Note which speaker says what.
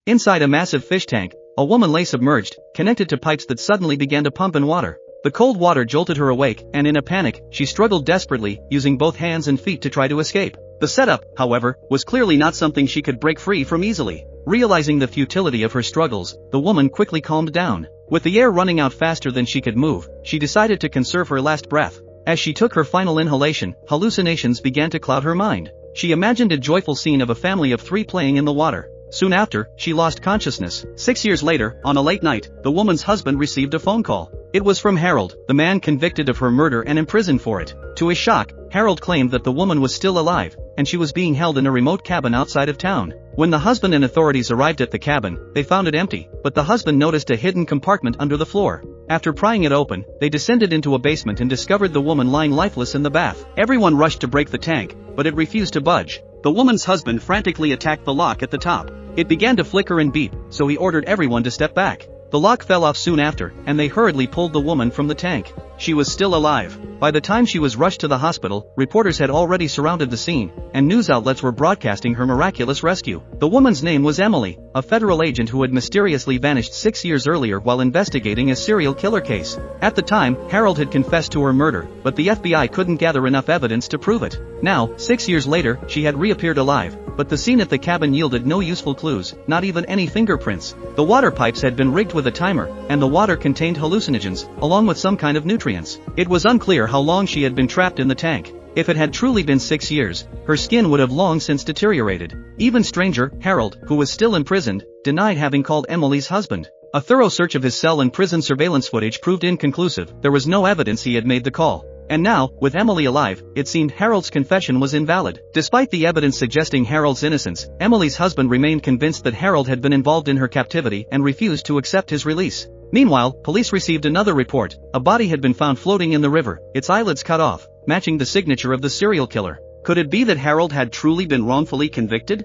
Speaker 1: Inside a massive fish tank, a woman lay submerged, connected to pipes that suddenly began to pump in water. The cold water jolted her awake, and in a panic, she struggled desperately, using both hands and feet to try to escape. The setup, however, was clearly not something she could break free from easily. Realizing the futility of her struggles, the woman quickly calmed down. With the air running out faster than she could move, she decided to conserve her last breath. As she took her final inhalation, hallucinations began to cloud her mind. She imagined a joyful scene of a family of 3 playing in the water. Soon after, she lost consciousness. 6 years later, on a late night, the woman's husband received a phone call. It was from Harold, the man convicted of her murder and imprisoned for it. To his shock, Harold claimed that the woman was still alive, and she was being held in a remote cabin outside of town. When the husband and authorities arrived at the cabin, they found it empty, but the husband noticed a hidden compartment under the floor. After prying it open, they descended into a basement and discovered the woman lying lifeless in the bath. Everyone rushed to break the tank, but it refused to budge. The woman's husband frantically attacked the lock at the top. It began to flicker and beep, so he ordered everyone to step back. The lock fell off soon after, and they hurriedly pulled the woman from the tank. She was still alive. By the time she was rushed to the hospital, reporters had already surrounded the scene, and news outlets were broadcasting her miraculous rescue. The woman's name was Emily, a federal agent who had mysteriously vanished 6 years earlier while investigating a serial killer case. At the time, Harold had confessed to her murder, but the FBI couldn't gather enough evidence to prove it. Now, 6 years later, she had reappeared alive, but the scene at the cabin yielded no useful clues, not even any fingerprints. The water pipes had been rigged with a timer, and the water contained hallucinogens, along with some kind of nutrients. It was unclear how long she had been trapped in the tank. If it had truly been 6 years, her skin would have long since deteriorated. Even stranger, Harold, who was still imprisoned, denied having called Emily's husband. A thorough search of his cell and prison surveillance footage proved inconclusive. There was no evidence he had made the call. And now, with Emily alive, it seemed Harold's confession was invalid. Despite the evidence suggesting Harold's innocence, Emily's husband remained convinced that Harold had been involved in her captivity and refused to accept his release. Meanwhile, police received another report. A body had been found floating in the river, its eyelids cut off, matching the signature of the serial killer. Could it be that Harold had truly been wrongfully convicted?